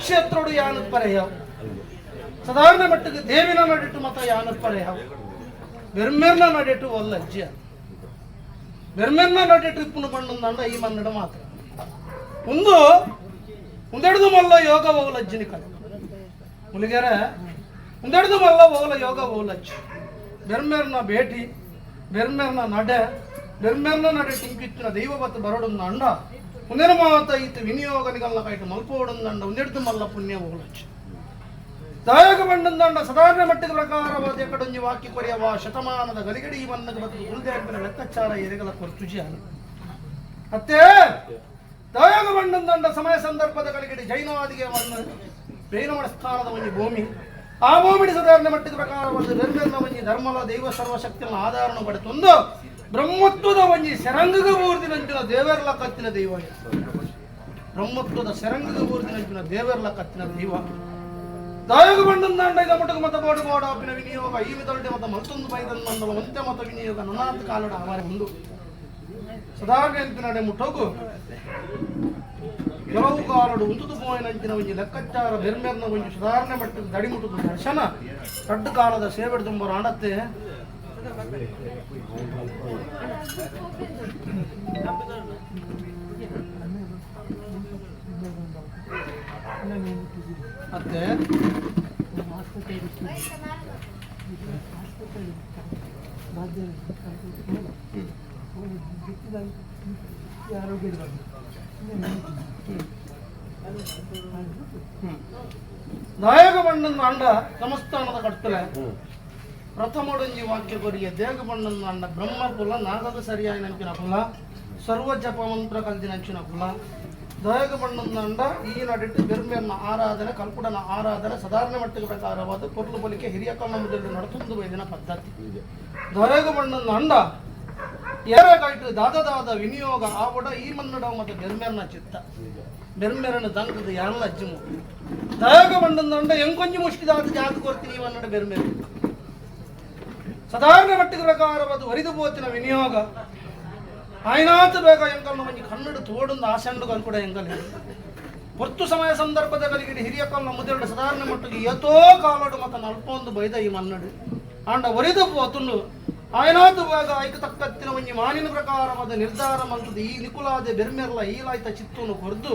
ಕ್ಷೇತ್ರೋಡು ಯಾನ ಪರೆಯವು ಸಾಧಾರಣ ಮಟ್ಟಿಗೆ ದೇವಿನ ನಡಿಟ್ಟು ಮತ ಯಾನ ಪರೆಯವು ಬೆರ್ಮೆರ್ನ ನಡಿಟ್ಟು ಒಲ್ಲಜ್ಜಿ ಬೆರ್ಮೆರ್ನ ನಡಿಟ್ಟು ಇಪ್ಪುನು ಪಂಡ ಈ ಮನ್ನಡ ಮಾತ್ರ ಒಂದೆರಡು ಮಲ್ಲ ಯೋಗ ಹೋಗಲಜ್ಜಿನಿ ಕಲೆ ಮುಲಿಗೆರ ಒಂದೆರಡು ಮಲ್ಲ ಹೋಗಲ ಯೋಗ ಹೋಗಲಜ್ಜಿ ಬೆರ್ಮೆರ್ನ ಭೇಟಿ ಬೆರ್ಮೆರ್ನ ನಡೆ ಬೆರ್ಮೆರ್ನ ನಡೆ ಟಿಂಕಿಚ್ಚಿನ ದೈವ ಬತ್ತು ಬರೋಡನ್ನ ಅಂಡ ಮುಂದಿನ ಮಾವತ್ತ ಇತ್ತು ವಿನಿಯೋಗನಿಗಲ್ಲ ಕೈಟು ಮಲ್ಪೋಡಂದಂಡ ಒಂದೆರಡು ಮಲ್ಲ ಪುಣ್ಯ ಹೋಗಲಜ್ಜಿ ದಾಯಕ ಬಂಡಂದಂಡ ಸಾಧಾರಣ ಮಟ್ಟಿಗೆ ಪ್ರಕಾರವಾದ ಎಕಡೊಂಜಿ ವಾಕ್ಯ ಕೊರೆಯವ ಶತಮಾನದ ಗಲಿಗಡಿ ಮನ್ನದ ಬತ್ತು ಗುಲ್ದೇರ್ಪಿನ ಲೆಕ್ಕಾಚಾರ ಎರೆಗಲ ಕೊರ್ತುಜಿ ಅಲ್ಲ ಅತ್ತೇ ದಾಯಕ ಬಂಡಂದಂಡ ಸಮಯ ಸಂದರ್ಭದ ಗಲಿಗಡಿ ಜೈನವಾದಿಗೆ ಮನ್ನ ಬೇನಮಡ ಸ್ಥಾನದ ಒಂಜಿ ಭೂಮಿ ಆ ಭೂಮಿಡಿ ಸಾಧಾರಣ ಮಟ್ಟಿಗೆ ಪ್ರಕಾರವಾದ ಬೆರ್ಮೆರ್ನ ಒಂಜಿ ಧರ್ಮಲ ದೈವ ಸರ್ವಶಕ್ತಿಯನ್ನು ಆಧಾರಣ ಪಡೆತೊಂದು ಬ್ರಹ್ಮತ್ವದ ಒಂಜಿ ಸೆರಂಗಗ ಊರ್ದಿನಂಚಿನ ದೇವೇರ್ಲ ಕತ್ತಿನ ದೈವ ಬ್ರಹ್ಮತ್ವದ ಸೆರಂಗಗ ಊರ್ದಿನಂಚಿನ ದೇವೇರ್ಲ ಕತ್ತಿನ ದೈವ ದಾಯಕ ಬಂಡಂದಂಡ ಇದ ಮಟ್ಟಕ್ಕೆ ಮತ ಬೋಡು ಬೋಡ ಅಪ್ಪಿನ ವಿನಿಯೋಗ ಈ ವಿಧಲ್ಡೆ ಮತ ಮತ್ತೊಂದು ಬೈದನ್ನಂದಲ ಒಂತೆ ಮತ ವಿನಿಯೋಗ ನನಾಥ ಕಾಲಡ ಅವರ ಒಂದು ಸಾಧಾರಣ ಎಂಪಿನಡೆ ಮುಟ್ಟೋಗು ಕೆಲವು ಕಾಲಡು ಉಂತುದು ಪೋಯಿನಂಚಿನ ಒಂಜಿ ಲೆಕ್ಕಾಚಾರ ಬೆರ್ಮೆರ್ನ ಒಂಜಿ ಸಾಧಾರಣ ಮಟ್ಟದ ದಡಿಮುಟ್ಟದ ದರ್ಶನ ಕಡ್ಡು ಕಾಲದ ಸೇವೆ ತುಂಬ ಆಡತ್ತೆ ಮತ್ತೆ ದಾಯಕ ಬಣ್ಣನ ಅಂಡ ಸಮಸ್ಥಾನದ ಕಟ್ಟಲೆ ಪ್ರಥಮೊಡಂಜಿ ವಾಕ್ಯ ಕೊರಿಯ ದೇಗ ಬಣ್ಣನ ಅಂಡ ಬ್ರಹ್ಮಕುಲ ನಾಗದ ಸರಿಯಾಗಿ ನಂಚಿನ ಕುಲ ಸರ್ವ ಜಪ ಮಂತ್ರ ಕಲ್ತಿನಂಚಿನ ಕುಲ ದಾಯಕ ಬಣ್ಣನ ಅಂಡ ಈ ನಡಿಟ್ಟು ಬೆರ್ಮೆರ್ನ ಆರಾಧನೆ ಕಲ್ಕುಡನ ಆರಾಧನೆ ಸಾಧಾರಣ ಮಟ್ಟಿಗೆ ಪ್ರಕಾರವಾದ ಕೊರ್ಲು ಬಲಿಕೆ ಹಿರಿಯ ಕಣ್ಣ ಮುದ್ದೆ ನಡೆಸುವುದು ವೈದಿನ ಪದ್ಧತಿ ದಾಯಕ ಬಣ್ಣನ ಅಂಡ ಏರಗಾಯ್ತು ದಾದ ವಿನಿಯೋಗ ಆವಡ ಈ ಮನ್ನಡ ಮತ್ತು ಬೆರ್ಮೆರ್ನ ಚಿತ್ತ ಬೆರ್ಮೆರನ ದಂಗದ ಯಾರಲ್ಲ ಅಜ್ಜಿಮು ದಾಯಕ ಬಂಡಂದ ಎಂಕೊಂಜಿ ಮುಷ್ಟಿದಾದ ಜಾಗ ಕೊಡ್ತೀನಿ ಮನ್ನಡ ಬೆರ್ಮೆರು ಸಾಧಾರಣ ಮಟ್ಟಿಗೆ ಪ್ರಕಾರವಾದ ವರಿದು ಪೋತಿನ ವಿನಿಯೋಗ ಆಯ್ನಾತ ಬೇಗ ಎಂಕಲ್ನ ಒಂಜಿ ಕನ್ನಡ ತೋಡೊಂದು ಆಸೆಂಡು ಕಲ್ಕೂಡ ಎಂಕಲ್ ಹೊತ್ತು ಸಮಯ ಸಂದರ್ಭದ ಕಲಿಗಿಡಿ ಹಿರಿಯ ಕಲ್ನ ಮುದೆರಡು ಸಾಧಾರಣ ಮಟ್ಟಿಗೆ ಏತೋ ಕಾಲೋಡು ಮತ್ತು ನಲ್ಪೊಂದು ಬೈದ ಈ ಮನ್ನಡು ಆಂಡ ವರಿದು ಪೋತುಂಡು ಆಯ್ನಾತು ಭಾಗ ಐಕ ತಕ್ಕತ್ತಿನ ಒಂಜಿ ಮಾನಿನ ಪ್ರಕಾರವಾದ ನಿರ್ಧಾರ ಮಂತದ ಈ ನಿಕುಲಾದ ಬೆರ್ಮೆರ್ಲ ಈಲಾಯ್ತ ಚಿತ್ತೂನು ಕೊರ್ದು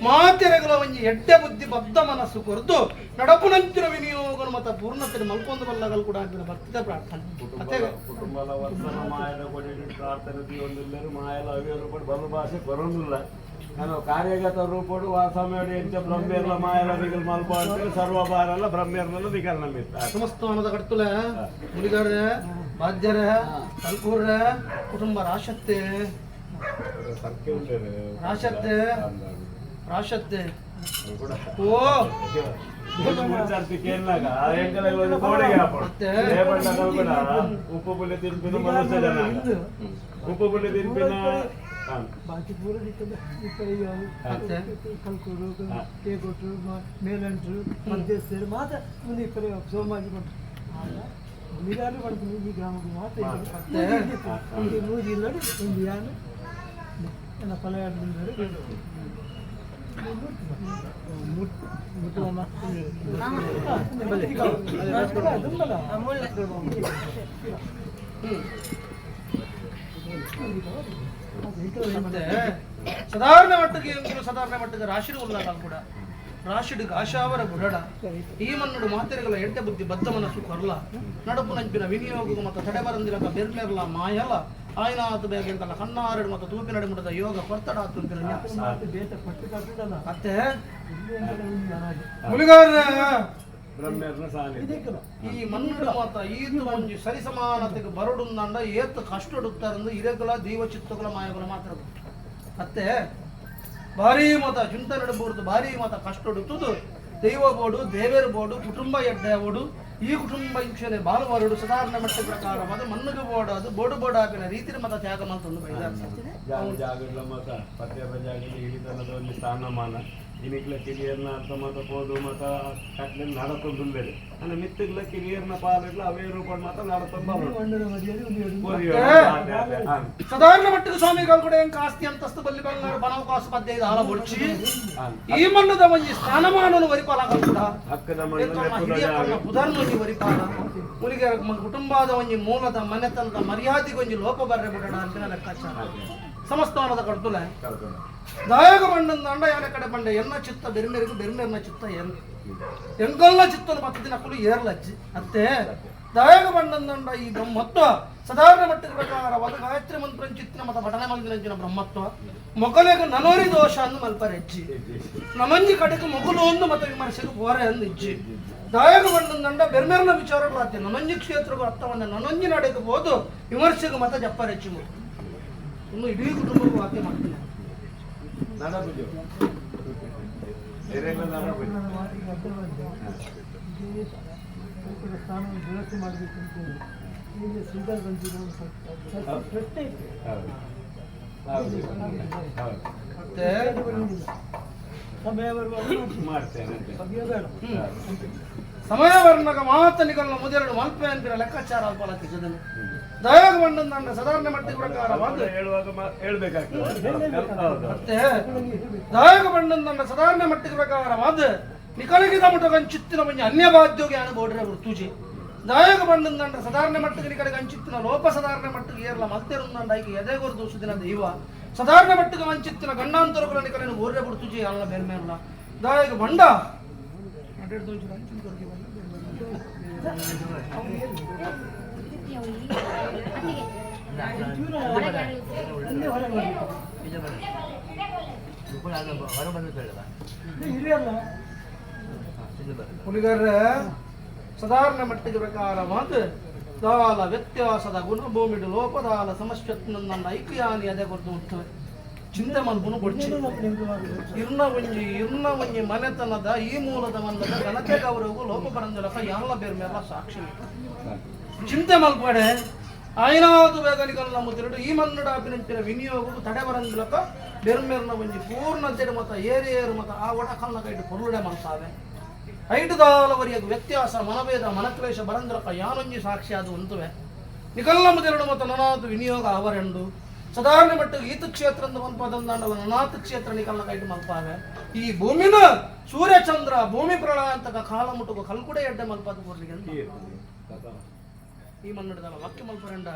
ಮಾತೆರೆಗಳ ಒಂಜಿ ಎಡ್ಡೆ ಬುದ್ಧಿ ಬದ್ಧ ಮನಸ್ಸು ಕೊರ್ದು ನಡಪುನಂಚಿನ ವಿನಿಯೋಗನು ಮತ್ತು ಪೂರ್ಣತೆ ಮಲ್ಕೊಂದು ಬಲ್ಲಗಳು ಕೂಡ ಬರ್ತಿದ್ದ ಪ್ರಾರ್ಥನೆ ಮತ್ತೆ ಬಲು ಭಾಷೆ ಬರೋದಿಲ್ಲ ನಾನು ಕಾರ್ಯಗತ ರೂಪಡು ವಾಸಮೇಡಿ ಎಂಚ ಬ್ರಹ್ಮೇರ್ಲ ಮಾಯಲ ನಿಗಲ್ ಮಲ್ಪಾಡ್ತೀರಿ ಸರ್ವಭಾರಲ್ಲ ಬ್ರಹ್ಮೇರ್ನಲ್ಲ ನಿಗಲ್ ನಮಿತ್ತ ಸಮಸ್ತವನದ ಕಟ್ಟುಲ ಮುಡಿಗಾರೆ ಬಾಧ್ಯರ ಕಲ್ಕೂರ್ರ ಕುಟುಂಬ ರಾಶತ್ತೆ ರಾಶತ್ತೆ ರಾಶತ್ತೆ ಓ ಉಪ್ಪು ಪುಲ್ಯ ತಿನ್ಪಿನ ಮನುಷ್ಯ ಜನ ಉಪ್ಪು ಪುಲ್ಯ ತಿನ್ಪಿನ ಬಾಕಿ ಪೂರ ಕಲ್ಕೂರು ಕೇಕೊಟ್ರು ಮೇಲಂಟ್ರು ಮಧ್ಯಸ್ಥರು ಮಾತ್ರ ಮುಂದೆ ಇಪ್ಪರೆ ಸೋಮಾಗಿ ಕೊಟ್ಟರು ಉಳಿದಾರು ಮಾಡ್ತೀನಿ ಈ ಗ್ರಾಮಕ್ಕೆ ಮಾತ್ರ ನೂರು ಇಲ್ಲಡಿ ಒಂದು ಯಾನು ನನ್ನ ಪಲಯಾಡ್ತಾರೆ ಸಾಧಾರಣ ಮಟ್ಟಿಗೆ ಸಾಧಾರಣ ಮಟ್ಟಿಗೆ ರಾಶಿಡು ಉಲ್ಲಾಗ ಕೂಡ ರಾಶಿಡು ಆಶಾವರ ಬುಡಡ ಈ ಮನ್ನಡು ಮಾತೆರೆಗಳ ಎಡ್ಡೆ ಬುದ್ಧಿ ಬದ್ಧ ಮನಸ್ಸು ಕೊರ್ಲ ನಡಪು ನಂಪಿನ ವಿನಿಯೋಗ ಮತ್ತು ತಡೆ ಬರಂದಿರಕ ಬೆರ್ಮೆರ್ಲ ಮಾಯಲ ಆಯ್ನಾತು ಬೇಕಂತಲ್ಲ ಕಣ್ಣಾರಡು ಮತ್ತು ತೂಪಿ ನಡುಮುಡದ ಯೋಗ ಕೊರ್ತಡ ಮತ್ತೆ ಈ ಮನ್ನಡು ಮಾತ ಈದು ಒಂಜಿ ಸರಿಸಮಾನತೆಗೆ ಬರಡುಂದಂಡ ಏತ್ ಕಷ್ಟಡುತ್ತಾರಂದು ಇರೆಗಳ ದೈವ ಚಿತ್ತಗಳ ಮಾಯಗಳ ಮಾತ್ರ ಮತ್ತೆ ಭಾರಿ ಮತ ಚಿಂತ ನಡಬಹುದು ಭಾರಿ ಮತ ಕಷ್ಟಡುತ್ತದು ದೈವ ಬೋಡು ದೇವೇರು ಬೋಡು ಕುಟುಂಬ ಎಡ್ಡೆ ಬೋಡು ಈ ಕುಟುಂಬ ಇಕ್ಷಣೆ ಬಾಲವರುಡು ಸಾಧಾರಣ ಮಟ್ಟ ಪ್ರಕಾರವಾದ ಮಣ್ಣುಗೆ ಬೋಡ ಅದು ಬೋಡು ಬೋಡಾಪಿನ ರೀತಿ ಮತ ತ್ಯಾಗ ಮಂತೊಂದು ಬೈದ ಜಾಗಗಳ ಮತ ಪತ್ಯ ಜಾಗದಲ್ಲಿ ಹಿಡಿತನದಲ್ಲಿ ಸ್ಥಾನಮಾನ ಇನಿಕ್ಲ ಕಿರಿಯರ್ನ ಅರ್ಥ ಮತ ಪೋದು ಮತ ಕಟ್ಲೆ ನಡತೊಂದುಲ್ಲೇರು ಅಂದ್ರೆ ಮಿತ್ತಿಗ್ಲ ಕಿರಿಯರ್ನ ಪಾಲಿಗ್ಲ ಅವೇ ರೂಪ ಮತ ನಡತೊಂದು ಸಾಧಾರಣ ಮಟ್ಟಿಗೆ ಸ್ವಾಮಿಗಳು ಕೂಡ ಹೆಂಗ್ ಆಸ್ತಿ ಅಂತಸ್ತು ಬಲ್ಲಿ ಬಂಗಾರ ಬನವಕಾಶ ಪದ್ಯ ಹಾಲ ಬೊಡ್ಚಿ ಈ ಮಣ್ಣದ ಒಂಜಿ ಸ್ಥಾನಮಾನನು ವರಿಪಾಲ ಕಲ್ಕುಡ ಹಕ್ಕದ ಬುಧರ್ನೊಂಜಿ ವರಿಪಾಲ ಮುನಿಗೆ ಕುಟುಂಬದ ಒಂಜಿ ಮೂಲದ ಮನೆತನದ ಮರ್ಯಾದೆಗೆ ಒಂಜಿ ಲೋಪ ಬರ್ರೆ ಬಿಡೋಣ ಅಂತಿನ ಲೆಕ್ಕಾಚಾರ ಸಮಸ್ಥಾನದ ಕಡ್ತುಲೆ ದಾಯಕ ಬಣ್ಣದ ಅಂಡ ಯಾನ ಕಡೆ ಬಂಡ ಎನ್ನ ಚಿತ್ತ ಬೆರ್ಮೆರಿಗೂ ಬೆರ್ಮೆರ್ನ ಚಿತ್ತ ಎಂಗಲ್ಲ ಚಿತ್ತನು ಮತ್ತದಿನ ಕುಲು ಏರ್ಲಜ್ಜಿ ಅತ್ತೆ ದಾಯಕ ಬಣ್ಣದ ಈ ಬ್ರಹ್ಮತ್ವ ಸಾಧಾರಣ ಮಟ್ಟದ ಪ್ರಕಾರವಾದ ಗಾಯತ್ರಿ ಮಂತ್ರ ಚಿತ್ತಿನ ಮತ ಪಠನೆ ಮಗಿನ ಬ್ರಹ್ಮತ್ವ ಮೊಗಲೆಗ ನನೋರಿ ದೋಷ ಅಂದು ಮಲ್ಪರೆಜ್ಜಿ ನಮಂಜಿ ಕಡೆಗೆ ಮೊಗಲು ಒಂದು ಮತ ವಿಮರ್ಶೆಗೆ ಹೋರೆ ಅಂದು ಇಜ್ಜಿ ದಾಯಕ ಬಣ್ಣದ ಬೆರ್ಮೆರ್ನ ವಿಚಾರಗಳಾಗ್ತದೆ ನಮಂಜಿ ಕ್ಷೇತ್ರಗಳು ಅರ್ಥವನ್ನ ನನೊಂಜಿ ನಡೆಗೆ ಹೋದು ವಿಮರ್ಶೆಗೆ ಮತ ಜಪ್ಪರೆಚ್ಚಿ ಇನ್ನು ಇಡೀ ಕುಟುಂಬಕ್ಕೂ ವಾಕ್ಯ ಮಾಡ್ತೀನಿ ಸ್ಥಾನವನ್ನು ದುರಸ್ತಿ ಮಾಡಬೇಕಂತ ಈಗ ಶ್ರೀಧರ್ ಬಂದಿರೋ ಸಮಯ ಸಮಯ ವರ್ಣಕ ಮಾತನಿಗಳ ಮೊದಲೆರಡು ಮಲ್ಪೆ ಅಂತಿರ ಲೆಕ್ಕಾಚಾರ ಅಲ್ಪಲಕ್ಕೆ ಜೊತೆ ದಾಯಕ ಬಣ್ಣದ ಸಾಧಾರಣ ಮಟ್ಟಿಗೆ ಪ್ರಕಾರವಾದ ದಾಯಕ ಬಣ್ಣದ ಸಾಧಾರಣ ಮಟ್ಟಿಗೆ ಪ್ರಕಾರವಾದ ನಿಕಲಗಿದ ಮುಟಗನ್ ಚಿತ್ತಿನ ಮಂಜಿ ಅನ್ಯವಾದ್ಯೋಗಿ ಅನುಬೋಡ್ರೆ ತುಜಿ ದಾಯಕ ಬಣ್ಣದ ಸಾಧಾರಣ ಮಟ್ಟಿಗೆ ನಿಕಲಿಗೆ ಅಂಚಿತ್ತಿನ ಲೋಪ ಸಾಧಾರಣ ಮಟ್ಟಿಗೆ ಏರ್ಲ ಮಲ್ತೆರುಂದಂಡ ಐಕೆ ಎದೆಗೊರು ದೂಸುದಿನ ದೈವ ಸಾಧಾರಣ ಮಟ್ಟಿಗೆ ವಂಚಿತ್ತಿನ ಗಂಡಾಂತರಗಳ ನಿಕಲಿನ ಬೋರ್ರೆ ಬಿಡ್ತುಜಿ ಅಲ್ಲ ಬೇರ್ಮೇರ್ಲ ದಾಯಕ ಬಂಡ ಹುಲಿಗರ ಸಾಧಾರಣ ಮಟ್ಟಿಗೆ ಪ್ರಕಾರವಾದ ದಾಲ ವ್ಯತ್ಯಾಸದ ಗುಣಭೂಮಿಡು ಲೋಪದಾಲ ಸಮಶ್ವತ್ನಂದ ಐಕ್ಯಾನಿ ಅದೇ ಕೊಟ್ಟು ಮುಟ್ಟವೆ ಚಿಂತೆ ಮಲ್ಪುನು ಕೊಡ್ಚಿ ಇರ್ನ ಒಂಜಿ ಮನೆತನದ ಈ ಮೂಲದ ಮಲ್ಲದ ಘನತೆ ಗೌರವವು ಲೋಪ ಬರಂದಲಕ ಎಲ್ಲ ಬೇರೆ ಮೇಲ ಸಾಕ್ಷಿ ಚಿಂತೆ ಮಲ್ಪಡೆ ಆಯ್ನಾದು ಬೇಗನಿಗಲ್ಲ ಮುತ್ತಿರಡು ಈ ಮನ್ನಡ ಅಭಿನಂತಿನ ವಿನಿಯೋಗವು ತಡೆ ಬರಂದಲಕ ಬೆರ್ಮೇರ್ನ ಒಂಜಿ ಪೂರ್ಣತೆ ಮತ ಏರಿಯರು ಮತ ಆ ಒಡಕಲ್ನ ಕೈಟು ಪೊರ್ಲುಡೆ ಮಾಡ್ತಾವೆ ಐಟುದಾಲವರಿಯ ವ್ಯತ್ಯಾಸ ಮನಭೇದ ಮನಕ್ಲೇಶ ಬರಂದಲಕ ಯಾನೊಂಜಿ ಸಾಕ್ಷಿ ಅದು ಅಂತುವೆ ನಿಕಲ್ಲ ಮುತ್ತಿರಡು ಮತ ನನಾದು ವಿನಿಯೋಗ ಅವರೆಂಡು ಸಾಧಾರಣ ಮಟ್ಟಿಗೆ ಈತ ಕ್ಷೇತ್ರ ಮಲ್ಪದಂದಾಂಡವ ನನಾಥ ಕ್ಷೇತ್ರ ನಿಕಲ್ನ ಕೈಟು ಮಲ್ಪಾವೆ ಈ ಭೂಮಿನ ಸೂರ್ಯಚಂದ್ರ ಭೂಮಿ ಪ್ರಳಯ ಅಂತ ಕಾಲ ಮುಟ್ಟುವ ಕಲ್ಕುಡೆ ಎಡ್ಡೆ ಮಲ್ಪದ ಬೋರ್ಲಿಗೆ ಈ ಮನ್ನಡದಲ್ಲ ವಾಕ್ಯ ಮಲ್ಪರೆಂಡ